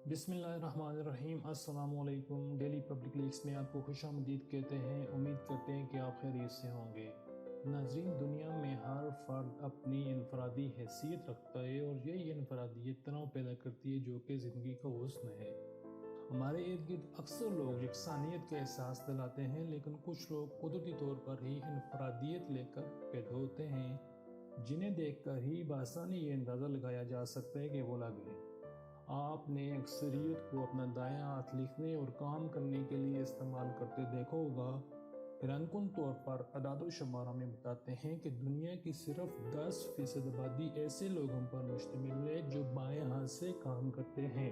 बिस्मिल्लाहिर्रहमानिर्रहीम। अस्सलाम वालेकुम। डेली पब्लिक लीक्स में आपको खुशामदीद कहते हैं। उम्मीद करते हैं कि आप खैरियत से होंगे। नाज़रीन, दुनिया में हर फर्द अपनी इनफरादी हैसियत रखता है और यही इनफरादियत तनाव पैदा करती है जो कि ज़िंदगी का हुस्न है। हमारे इर्द गिर्द अक्सर लोग यकसानियत का एहसास दिलाते हैं, लेकिन कुछ लोग कुदरती तौर पर ही इनफरादियत लेकर पैदा होते हैं, जिन्हें देखकर ही बआसानी ये अंदाज़ा लगाया जा सकता है कि वो अलग हैं। आपने अक्सरियत को अपना दायां हाथ लिखने और काम करने के लिए इस्तेमाल करते देखा होगा। हैरानकुन तौर पर अदाद शुमारा में बताते हैं कि दुनिया की सिर्फ 10% आबादी ऐसे लोगों पर मुश्तमिल है जो बाएं हाथ से काम करते हैं।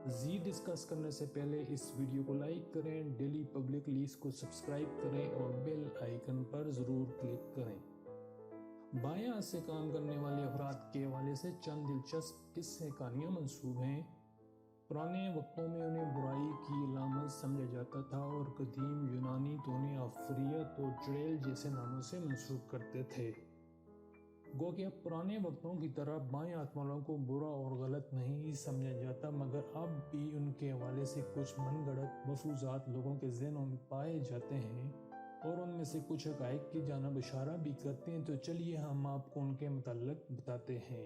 मज़ीद डिस्कस करने से पहले इस वीडियो को लाइक करें, डेली पब्लिक लीक्स को सब्सक्राइब करें और बेल आइकन पर ज़रूर क्लिक करें। बाएं हाथ से काम करने वाले अफराद के हवाले से चंद दिलचस्प किस्से कहानियाँ मंसूब हैं। पुराने वक्तों में उन्हें बुराई की अलामत समझा जाता था और कदीम यूनानी तो उन्हें आफरियत और जुड़ैल जैसे नामों से मंसूब करते थे। गो कि अब पुराने वक्तों की तरह बाएं हाथ वालों को बुरा और गलत नहीं समझा जाता, मगर अब भी उनके हवाले से कुछ मनगढ़ंत मफरूज़ात लोगों के ज़हनों में पाए जाते हैं और उनमें से कुछ हक़ाइक़ की जानिब इशारा भी करते हैं। तो चलिए हम आपको उनके मुताल्लिक़ बताते हैं।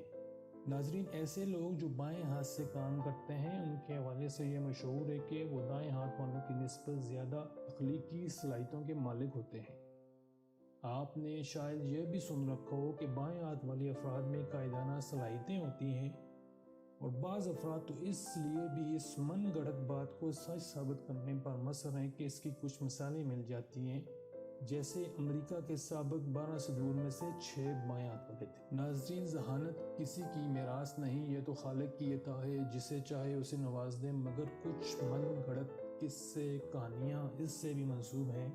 नाज़रीन, ऐसे लोग जो बाएं हाथ से काम करते हैं उनके हवाले से ये मशहूर है कि वो दाएं हाथ वालों की निस्बत ज़्यादा तख्लीकी सलाहियतों के मालिक होते हैं। आपने शायद यह भी सुन रखा हो कि बाएं हाथ वाले अफराद में कायदाना सलाहियतें होती हैं, और बाज़ अफराद तो इसलिए भी इस मनगढ़ंत बात को सच साबित करने पर मसर हैं कि इसकी कुछ मिसालें मिल जाती हैं। जैसे अमेरिका के साबिक 12 सदूर में से 6 बाएं हाथ वाले थे। नाज़रीन, जहानत किसी की मेरास नहीं, ये तो खालिक की अता है, जिसे चाहे उसे नवाज दे, मगर कुछ मनगढ़ंत किस्से कहानियाँ इससे भी मंसूब हैं।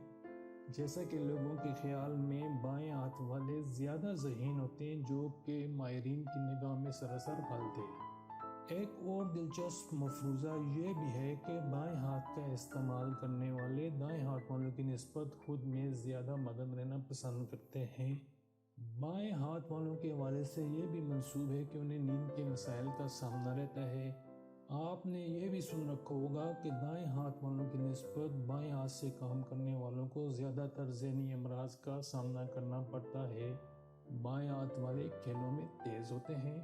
जैसा कि लोगों के ख्याल में बाएं हाथ वाले ज़्यादा ज़हीन होते हैं, जो कि माहिरीन की निगाह में सरासर गलत है। एक और दिलचस्प मफरूज़ा ये भी है कि बाएं हाथ का इस्तेमाल करने वाले दाएं हाथ वालों की निस्बत खुद में ज़्यादा मगन रहना पसंद करते हैं। बाएं हाथ वालों के हवाले से ये भी मंसूब है कि उन्हें नींद के मसाइल का सामना रहता है। आपने ये भी सुन रखा होगा कि दाएं हाथ वालों की निस्बत बाएं हाथ से काम करने वालों को ज़्यादातर ज़हनी अमराज का सामना करना पड़ता है। बाएं हाथ वाले खेलों में तेज़ होते हैं,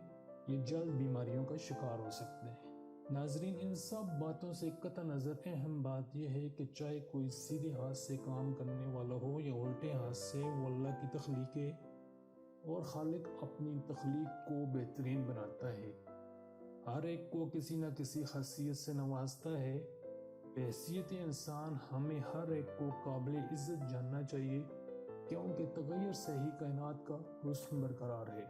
ये जल्द बीमारियों का शिकार हो सकते हैं। नाजरीन, इन सब बातों से कतई नज़र अहम बात यह है कि चाहे कोई सीधे हाथ से काम करने वाला हो या उल्टे हाथ से, वो अल्लाह की तख्लीक है और खालिक अपनी तख्लीक को बेहतरीन बनाता है। हर एक को किसी न किसी खासियत से नवाजता है। बहैसियत इंसान हमें हर एक को काबिल इज्जत जानना चाहिए, क्योंकि तगय्युर से ही कायनात का हुस्न बरकरार है।